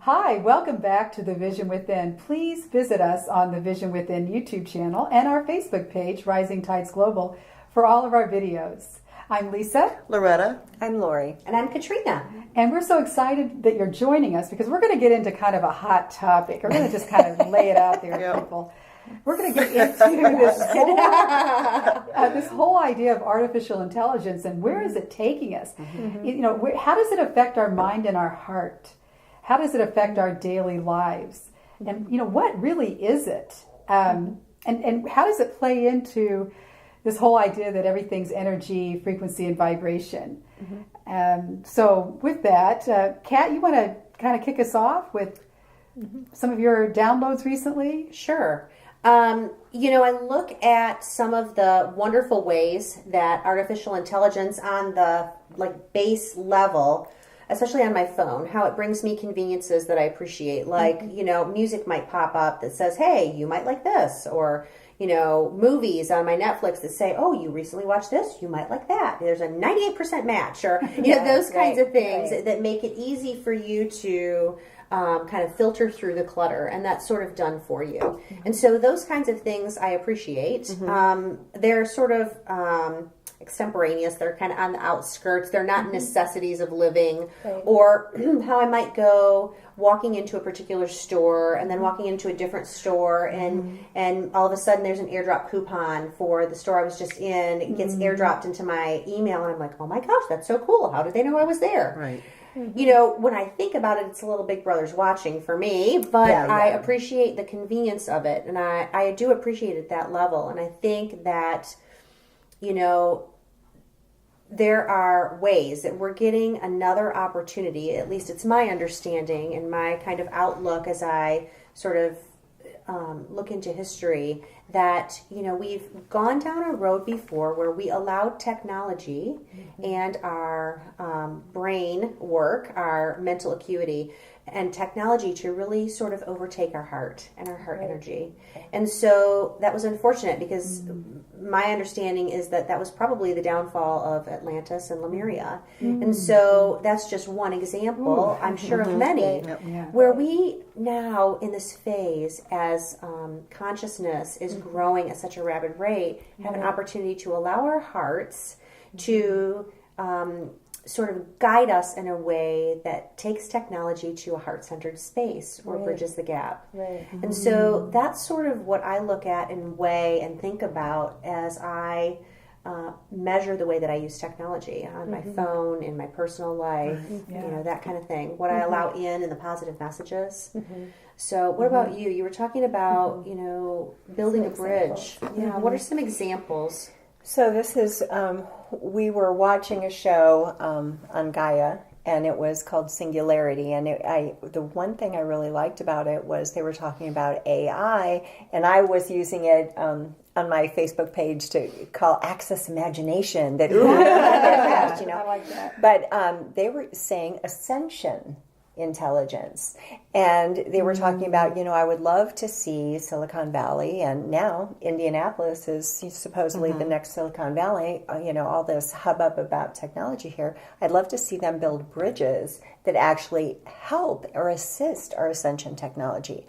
Hi, welcome back to The Vision Within. Please visit us on the Vision Within YouTube channel and our Facebook page, Rising Tides Global, for all of our videos. I'm Lisa. Loretta. I'm Lori. And I'm Katrina. And we're so excited that you're joining us because we're going to get into kind of a hot topic. We're going to just kind of lay it out there to people. We're going to get into this whole idea of artificial intelligence and where is it taking us? Mm-hmm. You know, how does it affect our mind and our heart? How does it affect our daily lives? And, you know, what really is it? And how does it play into this whole idea that everything's energy, frequency, and vibration? Mm-hmm. So with that, Kat, you want to kind of kick us off with some of your downloads recently? Sure. You know, I look at some of the wonderful ways that artificial intelligence on the base level, especially on my phone, how it brings me conveniences that I appreciate. Like, you know, music might pop up that says, hey, you might like this. Or, you know, movies on my Netflix that say, oh, you recently watched this, you might like that. There's a 98% match. Or, you know, those kinds of things that make it easy for you to kind of filter through the clutter, and that's sort of done for you. And so those kinds of things I appreciate. They're sort of extemporaneous. They're kind of on the outskirts. They're not necessities of living. Or how I might go walking into a particular store and then walking into a different store and all of a sudden there's an airdrop coupon for the store I was just in. It gets airdropped into my email and I'm like, oh my gosh, that's so cool. How did they know I was there? Right. You know, when I think about it, it's a little Big Brother's watching for me, but I appreciate the convenience of it, and I do appreciate it at that level, and I think that, you know, there are ways that we're getting another opportunity, at least it's my understanding and my kind of outlook as I sort of look into history, that, you know, we've gone down a road before where we allowed technology and our brain work, our mental acuity, and technology to really sort of overtake our heart and our heart energy. And so that was unfortunate because my understanding is that that was probably the downfall of Atlantis and Lemuria. And so that's just one example, I'm sure of many, where we now in this phase as consciousness is growing at such a rapid rate, have an opportunity to allow our hearts to sort of guide us in a way that takes technology to a heart-centered space or bridges the gap. And so that's sort of what I look at and weigh and think about as I measure the way that I use technology on my phone, in my personal life, you know, that kind of thing. What I allow in the positive messages. So what about you? You were talking about, you know, building a bridge. Yeah. What are some examples? So this is, we were watching a show on Gaia, and it was called Singularity. And the one thing I really liked about it was they were talking about AI, and I was using it on my Facebook page to call access imagination. That you know, I like that. But they were saying ascension intelligence, and they were talking about, you know, I would love to see Silicon Valley, and now Indianapolis is supposedly the next Silicon Valley, you know, all this hubbub about technology here. I'd love to see them build bridges that actually help or assist our ascension technology.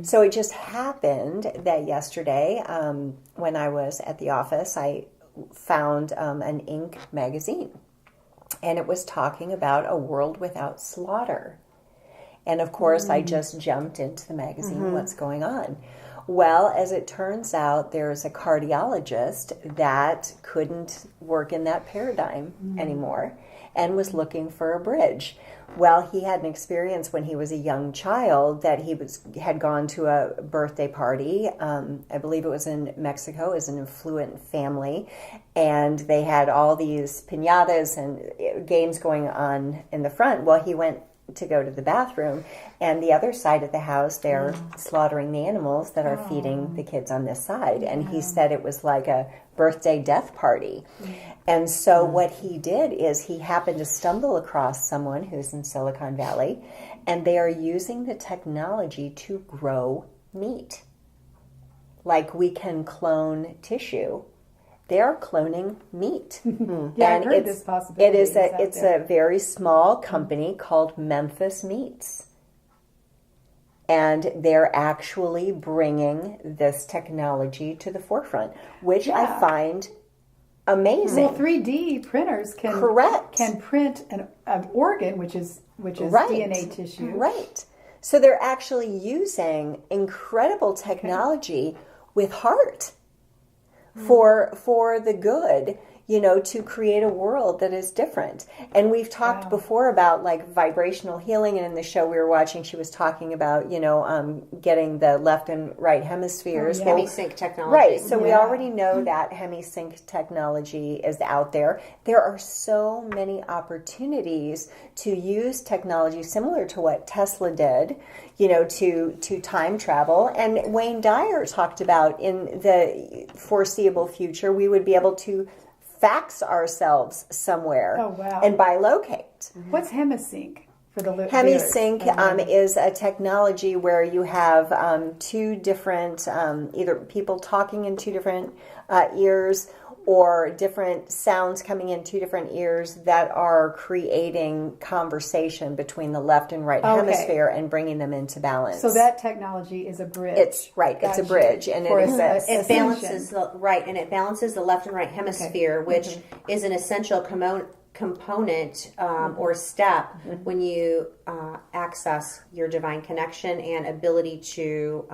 So it just happened that yesterday, when I was at the office, I found an Inc. magazine, and it was talking about a world without slaughter. And of course, I just jumped into the magazine, what's going on? Well, as it turns out, there's a cardiologist that couldn't work in that paradigm anymore and was looking for a bridge. Well, he had an experience when he was a young child that he had gone to a birthday party. I believe it was in Mexico. It was an affluent family, and they had all these piñatas and games going on in the front. Well, he went to go to the bathroom, and the other side of the house, they're slaughtering the animals that are feeding the kids on this side. And he said it was like a birthday death party. And so what he did is he happened to stumble across someone who's in Silicon Valley, and they are using the technology to grow meat. Like we can clone tissue. They are cloning meat. Yeah, I've heard this possibility. It's a very small company called Memphis Meats. And they're actually bringing this technology to the forefront, which I find amazing. Well, 3D printers can print an organ, which is DNA tissue. Right. So they're actually using incredible technology with heart for the good, to create a world that is different. And we've talked before about like vibrational healing, and in the show we were watching, she was talking about, getting the left and right hemispheres. Hemisync technology. Right. So we already know that Hemisync technology is out there. There are so many opportunities to use technology similar to what Tesla did, to time travel. And Wayne Dyer talked about in the foreseeable future, we would be able to fax ourselves somewhere and bilocate. What's Hemisync for the Hemisync is a technology where you have two different, either people talking in two different ears or different sounds coming in two different ears that are creating conversation between the left and right hemisphere and bringing them into balance. So that technology is a bridge. It's right. It's a bridge, and it balances it balances the left and right hemisphere, which is an essential component or step when you access your divine connection and ability to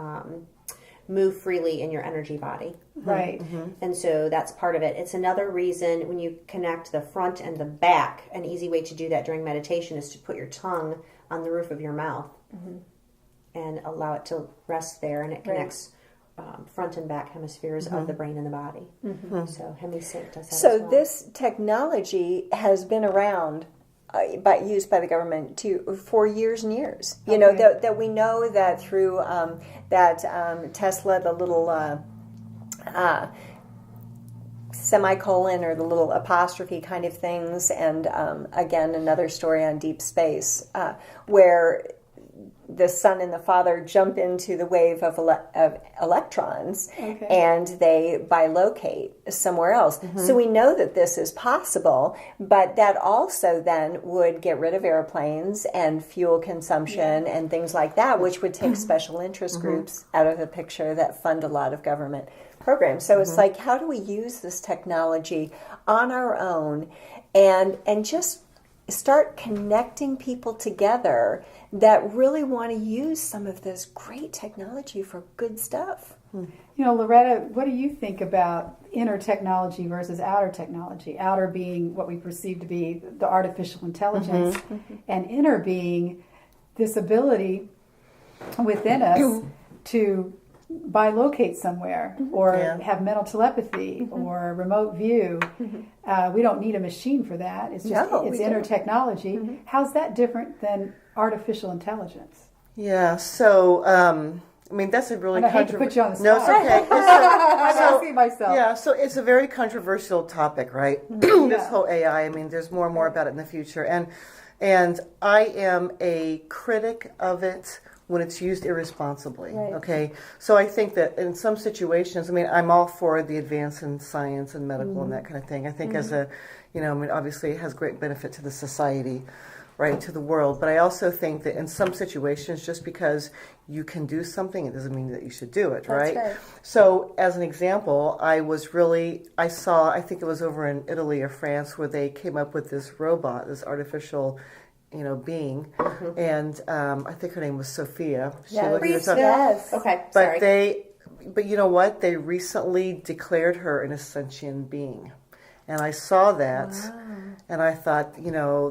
move freely in your energy body. Right. And so that's part of it. It's another reason when you connect the front and the back, an easy way to do that during meditation is to put your tongue on the roof of your mouth and allow it to rest there, and it connects front and back hemispheres of the brain and the body. So Hemisync does that as well. This technology has been around used by the government for years and years. That we know that through Tesla, the little semicolon or the little apostrophe kind of things, and again another story on deep space where the son and the father jump into the wave of electrons and they bilocate somewhere else. So we know that this is possible, but that also then would get rid of airplanes and fuel consumption and things like that, which would take special interest groups out of the picture that fund a lot of government programs. So it's like, how do we use this technology on our own and just start connecting people together that really want to use some of this great technology for good stuff. Loretta, what do you think about inner technology versus outer technology? Outer being what we perceive to be the artificial intelligence, and inner being this ability within us to bilocate somewhere or have mental telepathy or remote view. We don't need a machine for that. It's just it's inner technology. How's that different than artificial intelligence? Yeah, so that's a really I hate to put you on the spot. No, it's okay. I'm asking myself. Yeah, so it's a very controversial topic, right? This whole AI. There's more and more about it in the future, and I am a critic of it when it's used irresponsibly. Okay, so I think that in some situations, I'm all for the advance in science and medical and that kind of thing. I think as a, obviously it has great benefit to the society, right, to the world. But I also think that in some situations, just because you can do something, it doesn't mean that you should do it, right? That's right. So as an example, I saw, I think it was over in Italy or France, where they came up with this robot, this artificial being, and I think her name was Sophia. Yes. Okay, but but you know what? They recently declared her an sentient being, and I saw that, and I thought,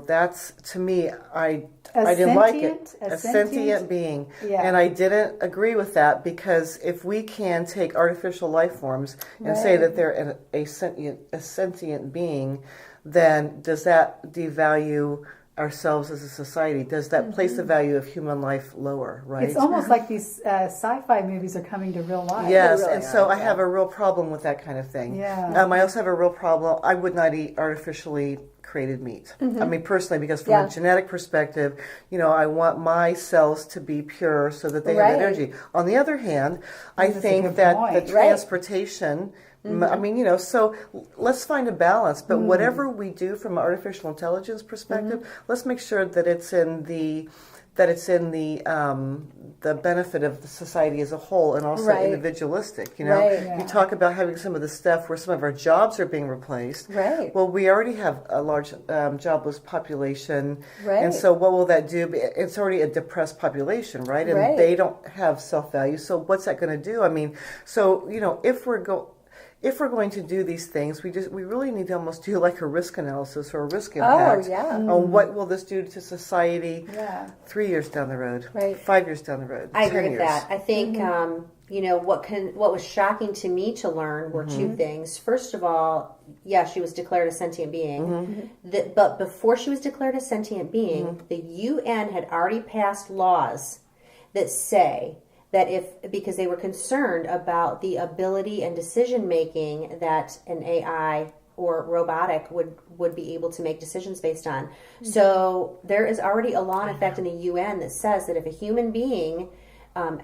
that's, to me, I didn't like it. A sentient being, and I didn't agree with that, because if we can take artificial life forms and say that they're a sentient being, then does that devalue ourselves as a society? Does that place the value of human life lower, right? It's almost like these sci-fi movies are coming to real life. Yes, really, and so I have a real problem with that kind of thing. Yeah. I also have a real problem. I would not eat artificially created meat. Personally, because from a genetic perspective, I want my cells to be pure so that they have energy. On the other hand, I think that the transportation... so let's find a balance. But whatever we do from an artificial intelligence perspective, let's make sure that it's in the that it's in the benefit of the society as a whole, and also individualistic. You know, you talk about having some of the stuff where some of our jobs are being replaced. Right. Well, we already have a large jobless population, Right. and so what will that do? It's already a depressed population, right? And they don't have self-value. So what's that going to do? I mean, so you know, if we're going to do these things, we really need to almost do like a risk analysis or a risk impact on what will this do to society 3 years down the road, 5 years down the road. I agree 10 with years. that. I think you know what was shocking to me to learn were two things. First of all, she was declared a sentient being, but before she was declared a sentient being, the UN had already passed laws that say that because they were concerned about the ability and decision making that an AI or robotic would be able to make decisions based on. So there is already a law in effect in the UN that says that if a human being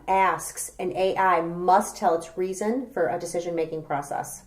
asks, an AI must tell its reason for a decision making process.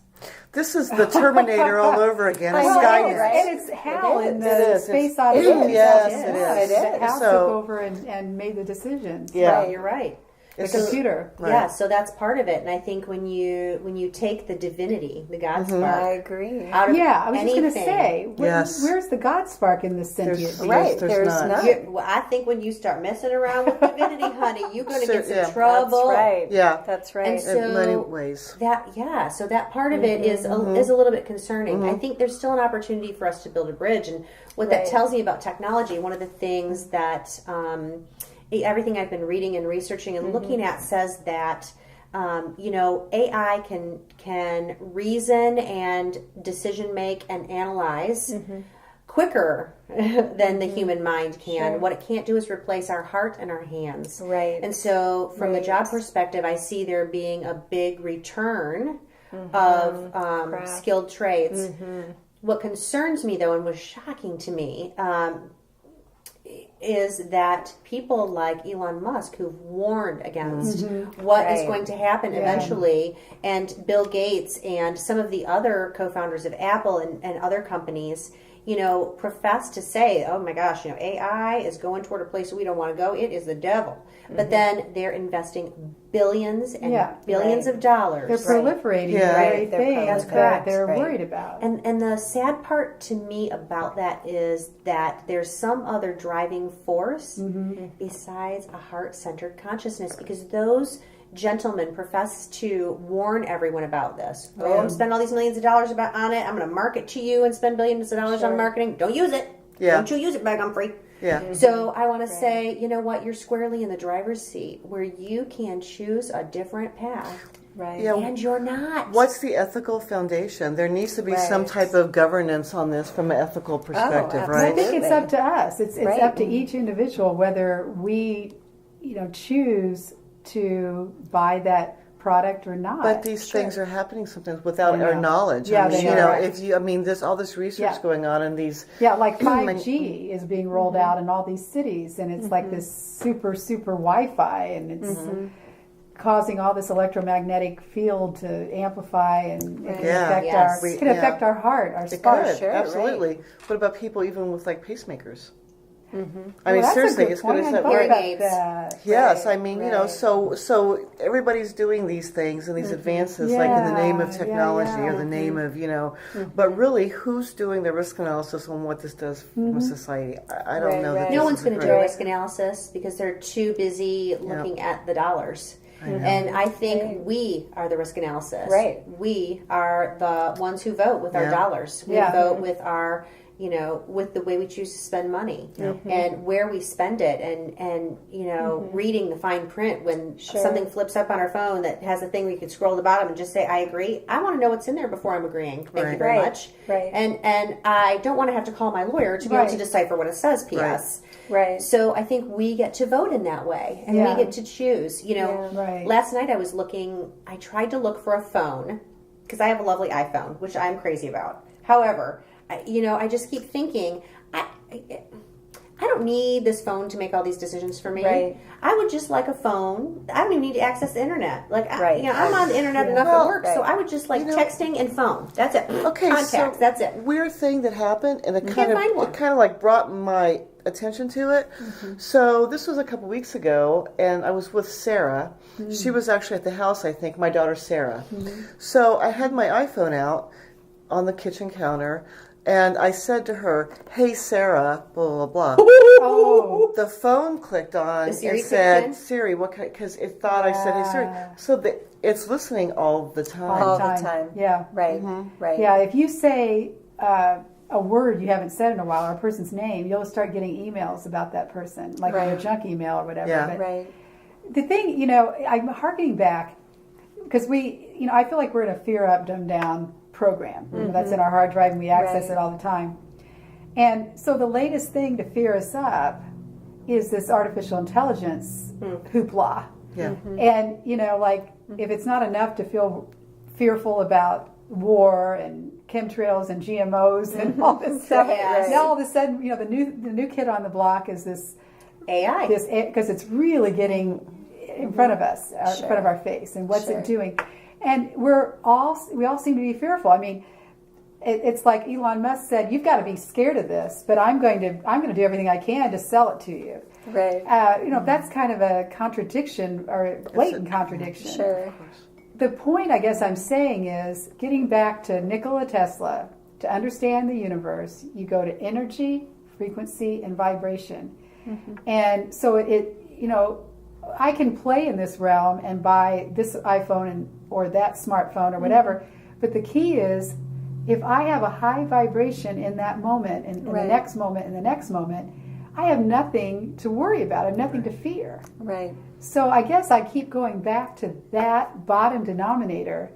This is the Terminator all over again. It's Skynet. And it's HAL in the Space Odyssey. Yes, it is. HAL took over and made the decisions. Yeah. Right, you're right. The computer. Right. Yeah, so that's part of it. And I think when you take the divinity, the God spark, I agree. out of I was just going to anything, say, where's the God spark in this sentient being? Right, There's not. I think when you start messing around with divinity, honey, you're going to get some Yeah. trouble. That's right. Yeah. That's right. And so In many ways. So that part of it is a little bit concerning. I think there's still an opportunity for us to build a bridge, and what that tells me about technology. One of the things that everything I've been reading and researching and looking at says that you know, AI can reason and decision make and analyze quicker than the human mind can. Sure. What it can't do is replace our heart and our hands. Right. And so from the job perspective, I see there being a big return of skilled trades. What concerns me, though, and was shocking to me, is that people like Elon Musk, who've warned against what is going to happen eventually, and Bill Gates and some of the other co-founders of Apple and other companies, you know, profess to say, oh my gosh, you know, AI is going toward a place we don't want to go. It is the devil. But then they're investing billions and billions of dollars. They're proliferating the very thing that they're worried about. And the sad part to me about that is that there's some other driving force besides a heart-centered consciousness, because those gentlemen profess to warn everyone about this. Oh, I'm spending all these millions of dollars on it. I'm going to market to you and spend billions of dollars on marketing. Don't use it. Don't you use it, Meg Humphrey. So I want to say, you know what? You're squarely in the driver's seat where you can choose a different path. Right. Yeah. And you're not. What's the ethical foundation? There needs to be some type of governance on this from an ethical perspective, right? I think it's up to us. It's up to each individual whether we, you know, choose to buy that product or not. But these things are happening sometimes without our knowledge. Yeah, I mean, they you know, are. there's all this research going on, and these like 5G is being rolled out in all these cities, and it's like this super Wi-Fi, and it's causing all this electromagnetic field to amplify, and it can affect our heart, our spark. Sure, absolutely. What about people even with like pacemakers? I Well, mean, seriously, it's going to that. Yes, I mean, you know, so everybody's doing these things and these advances, like in the name of technology or the name of, you know, but really, who's doing the risk analysis on what this does from society? I don't know. That no one's going to do a risk analysis because they're too busy looking at the dollars. And I think we are the risk analysis. Right. We are the ones who vote with our dollars. We vote with our, you know, with the way we choose to spend money and where we spend it, and you know, reading the fine print when something flips up on our phone that has a thing where you can scroll to the bottom and just say, I agree. I want to know what's in there before I'm agreeing. Thank you very much. Right. And I don't want to have to call my lawyer to be able to decipher what it says, P.S. Right. So I think we get to vote in that way, and we get to choose. You know, last night I was looking. I tried to look for a phone because I have a lovely iPhone, which I'm crazy about. However, I just keep thinking. I don't need this phone to make all these decisions for me. Right. I would just like a phone. I don't even need to access the internet. Like, Right. I'm on the internet enough Well, at work, so I would just like texting and phone. That's it. Okay, Contacts. so That's it. weird thing that happened, and it Can't find one. like brought my attention to it. So this was a couple weeks ago, and I was with Sarah. She was actually at the house, I think, my daughter Sarah. So I had my iPhone out on the kitchen counter, and I said to her, "Hey Sarah, blah blah blah." Oh, The phone clicked on The Siri and said, kicked in? "Siri, what?" Because it thought I said, "Hey Siri." So it's listening all the time. All the time. Yeah. Right. Right. Yeah, if you say a word you haven't said in a while, or a person's name, you'll start getting emails about that person, like Right. a junk email or whatever. Yeah. But Right. the thing, I'm harkening back, because I feel like we're in a fear up, dumb down program. That's in our hard drive, and we access Right. it all the time. And so the latest thing to fear us up is this artificial intelligence hoopla. Yeah. And, if it's not enough to feel fearful about war and chemtrails and GMOs and all this stuff, Right. now all of a sudden, the new kid on the block is this AI. because it's really getting in front of us, in front of our face, and what's Sure. it doing? And we all seem to be fearful. I mean, it's like Elon Musk said, "You've got to be scared of this, but I'm going to do everything I can to sell it to you." Right. That's kind of a contradiction, or a blatant contradiction. Sure. The point, I guess, I'm saying is getting back to Nikola Tesla. To understand the universe, you go to energy, frequency, and vibration. And so I can play in this realm and buy this iPhone or that smartphone or whatever. But the key is, if I have a high vibration in that moment, and in Right. the next moment, and the next moment, I have nothing to worry about. I have nothing to fear. Right. So I guess I keep going back to that bottom denominator.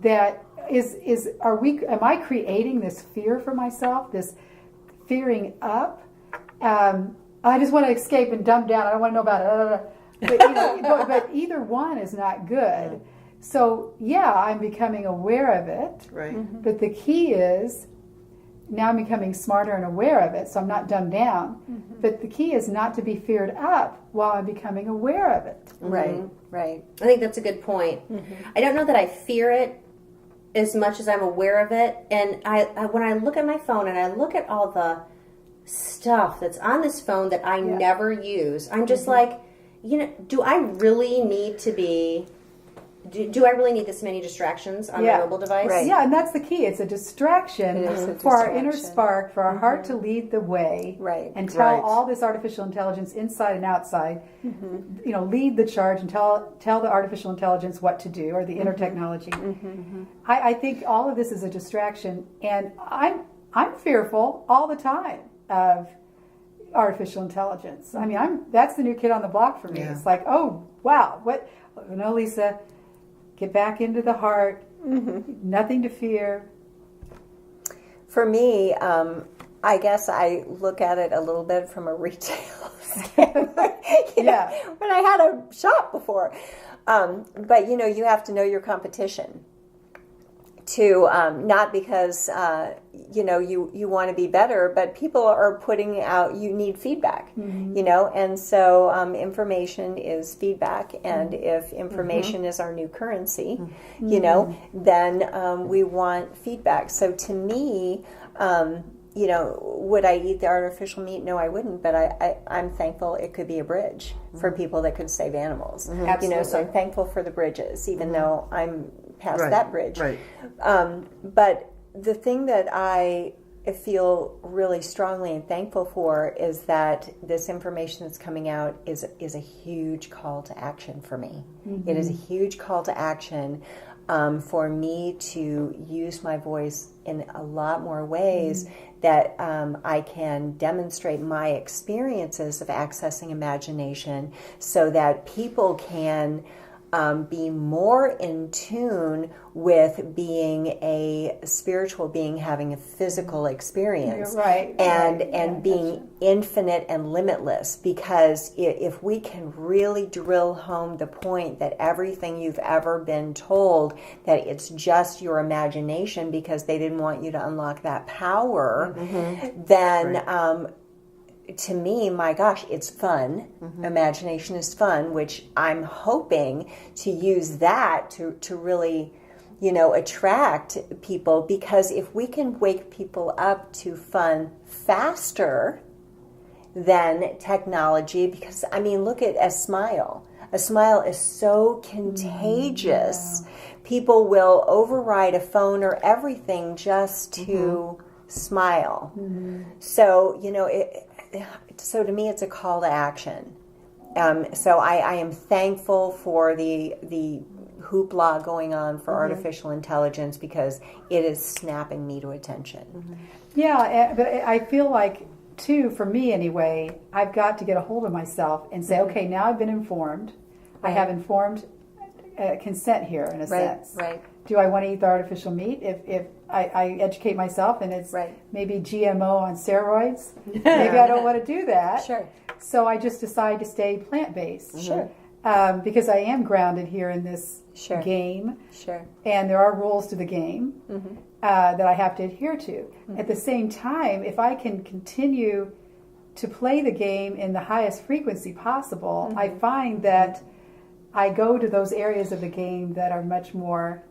That am I creating this fear for myself? This fearing up? I just want to escape and dumb down. I don't want to know about it. But either one is not good. So yeah, I'm becoming aware of it. Right. But the key is, now I'm becoming smarter and aware of it, so I'm not dumbed down. But the key is not to be feared up while I'm becoming aware of it. Right. Right. I think that's a good point. I don't know that I fear it as much as I'm aware of it. And I when I look at my phone and I look at all the stuff that's on this phone that I never use, I'm just like, do I really need to be... Do I really need this many distractions on my mobile device? Right. Yeah, and that's the key. It's a distraction It is a for our inner distraction. spark, for our heart to lead the way, Right. and tell Right. all all this artificial intelligence inside and outside, lead the charge and tell the artificial intelligence what to do, or the inner technology. I think all of this is a distraction, and I'm fearful all the time of artificial intelligence. I mean, that's the new kid on the block for me. Yeah. It's like, oh wow, what? No, Lisa. Get back into the heart. Nothing to fear. For me, I guess I look at it a little bit from a retail standpoint. Yeah. When I had a shop before. But, you have to know your competition. To not because you want to be better, but people are putting out. You need feedback, and so information is feedback, and if information is our new currency, then we want feedback. So to me, would I eat the artificial meat? No, I wouldn't. But I'm thankful it could be a bridge for people that could save animals. Absolutely. So I'm thankful for the bridges, even though I'm past Right. that bridge. Right. But the thing that I feel really strongly and thankful for is that this information that's coming out is a huge call to action for me. It is a huge call to action for me to use my voice in a lot more ways that I can demonstrate my experiences of accessing imagination so that people can be more in tune with being a spiritual being having a physical experience. You're right. And Right. and Yeah, being infinite and limitless, because if we can really drill home the point that everything you've ever been told, that it's just your imagination because they didn't want you to unlock that power, then to me, my gosh, it's fun. Imagination is fun, which I'm hoping to use that to really, attract people, because if we can wake people up to fun faster than technology, because look at a smile. A smile is so contagious. People will override a phone or everything just to smile. So, so to me, it's a call to action. So I am thankful for the hoopla going on for artificial intelligence, because it is snapping me to attention. Yeah, but I feel like, too, for me anyway, I've got to get a hold of myself and say, okay, now I've been informed. I have informed consent here, in a sense. Right. Do I want to eat the artificial meat? If I educate myself and it's maybe GMO on steroids, maybe I don't want to do that. Sure. So I just decide to stay plant-based. Sure. Because I am grounded here in this game. Sure. And there are rules to the game that I have to adhere to. At the same time, if I can continue to play the game in the highest frequency possible, I find that I go to those areas of the game that are much more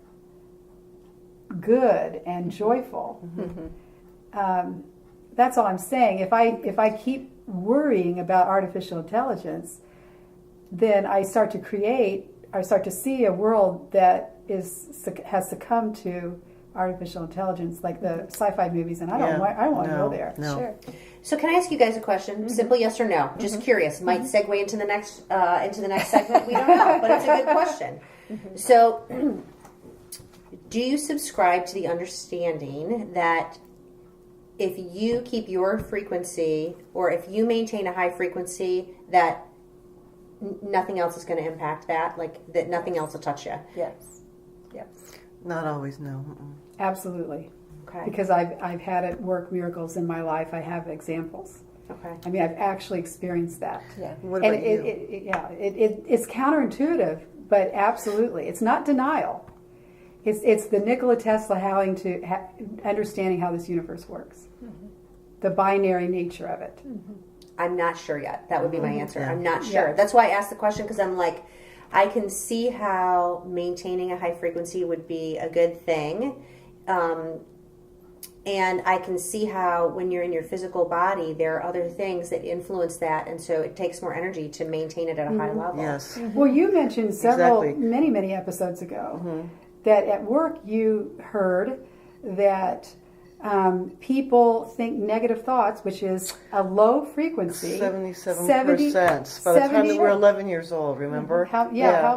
good and joyful. That's all I'm saying. If I keep worrying about artificial intelligence, then I start to see a world that has succumbed to artificial intelligence, like the sci-fi movies, and I don't want to go there. No. Sure. So can I ask you guys a question? Simple yes or no. Just curious. Might segue into the next segment. We don't know, but it's a good question. So, do you subscribe to the understanding that if you keep your frequency, or if you maintain a high frequency, that nothing else is going to impact that? Like, that nothing else will touch you? Yes. Not always, no. Absolutely. Okay. Because I've had it work miracles in my life. I have examples. Okay. I mean, I've actually experienced that. Yeah. What about you? It's counterintuitive, but absolutely, it's not denial. It's the Nikola Tesla understanding how this universe works, the binary nature of it. I'm not sure yet. That would be my answer. Yeah. I'm not sure. Yeah. That's why I asked the question, because I'm like, I can see how maintaining a high frequency would be a good thing. And I can see how when you're in your physical body, there are other things that influence that. And so it takes more energy to maintain it at a high level. Yes. Well, you mentioned many episodes ago that at work you heard that people think negative thoughts, which is a low frequency. 77%. By the time that we're 11 years old, remember? How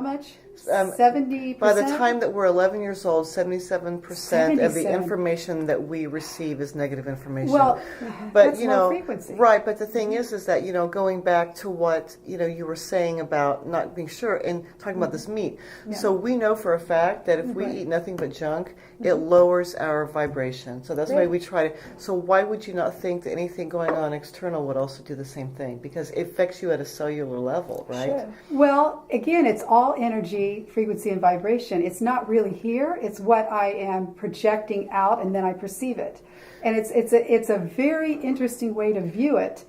much? 70%? By the time that we're 11 years old, 77% of the information that we receive is negative information. Well, but that's low frequency. Right, but the thing is that, going back to what, you were saying about not being sure and talking about this meat. Yeah. So we know for a fact that if we eat nothing but junk, it lowers our vibration. So that's why we try to. So why would you not think that anything going on external would also do the same thing? Because it affects you at a cellular level, right? Sure. Well, again, it's all energy, frequency, and vibration. It's not really here. It's what I am projecting out, and then I perceive it. And it's a very interesting way to view it.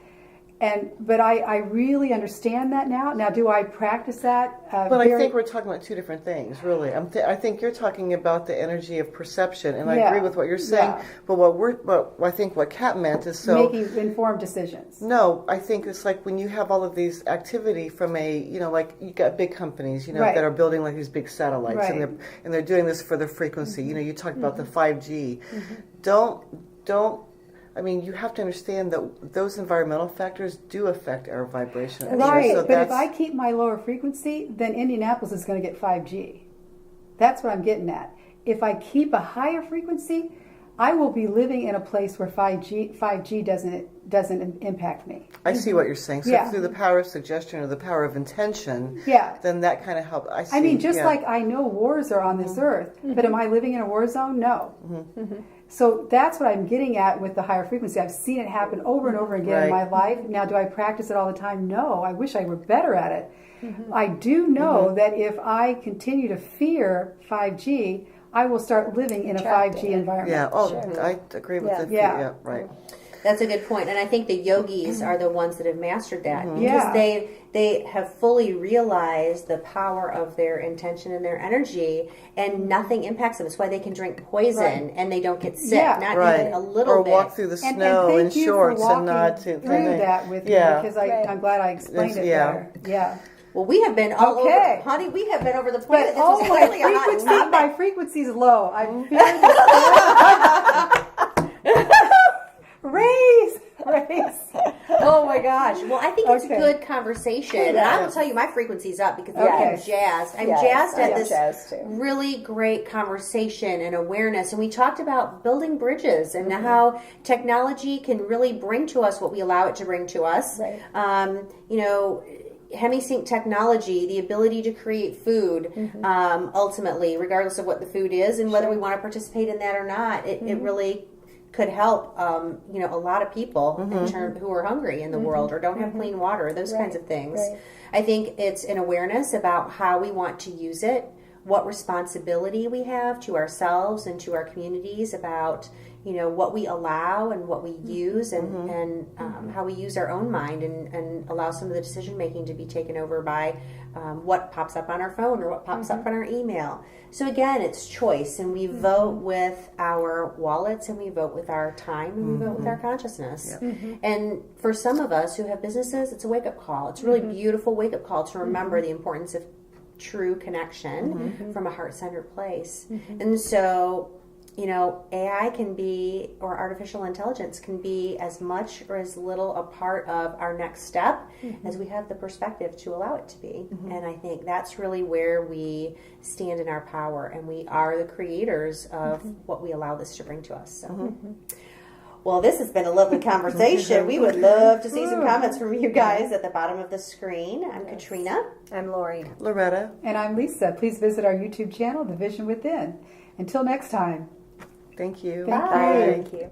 But I really understand that now. Now, do I practice that? But I think we're talking about two different things, really. I think you're talking about the energy of perception, and I agree with what you're saying. Yeah. But I think what Kat meant is making informed decisions. No, I think it's like when you have all of these activity from like you got big companies, that are building like these big satellites, and they're doing this for the frequency. You talked about the 5G. Don't. I mean, you have to understand that those environmental factors do affect our vibration. Right, so but if I keep my lower frequency, then Indianapolis is going to get 5G. That's what I'm getting at. If I keep a higher frequency, I will be living in a place where 5G doesn't impact me. I see what you're saying. So through the power of suggestion or the power of intention, then that kind of helps. I mean, just like I know wars are on this earth, but am I living in a war zone? No. So that's what I'm getting at with the higher frequency. I've seen it happen over and over again in my life. Now, do I practice it all the time? No. I wish I were better at it. I do know that if I continue to fear 5G, I will start living in a 5G environment. Yeah. Oh, sure. I agree with the fear. Yeah. Right. That's a good point. And I think the yogis are the ones that have mastered that because Yeah. they have fully realized the power of their intention and their energy, and nothing impacts them. It's why they can drink poison and they don't get sick, Yeah. not Right. even a little or bit. walk through the And snow in thank you shorts for and not walking to through that with me because I'm glad I explained it better. Yeah. Well, we have been all Okay. over, honey. We have been over the point that But this was clearly a hot topic. my frequency's low. I fear raise. Oh my gosh. Well, I think it's Okay. a good conversation. And I will tell you, my frequency's up because I'm jazzed. I'm jazzed at this really great conversation and awareness. And we talked about building bridges and how technology can really bring to us what we allow it to bring to us. Right. You know, Hemisync technology, the ability to create food, ultimately, regardless of what the food is and whether we want to participate in that or not, it really could help, you know, a lot of people in terms who are hungry in the world or don't have clean water, those kinds of things. Right. I think it's an awareness about how we want to use it, what responsibility we have to ourselves and to our communities about, you know, what we allow and what we use and how we use our own mind and allow some of the decision making to be taken over by what pops up on our phone or what pops up on our email. So again, it's choice, and we vote with our wallets and we vote with our time and we vote with our consciousness. And for some of us who have businesses, it's a wake-up call. It's a really beautiful wake-up call to remember the importance of true connection from a heart-centered place. And so, you know, AI can be, or artificial intelligence can be as much or as little a part of our next step as we have the perspective to allow it to be. And I think that's really where we stand in our power, and we are the creators of what we allow this to bring to us. So. Well, this has been a lovely conversation. We would love to see some comments from you guys at the bottom of the screen. I'm Katrina. I'm Lori. Loretta. And I'm Lisa. Please visit our YouTube channel, The Vision Within. Until next time. Thank you. Thank you. Bye. Thank you.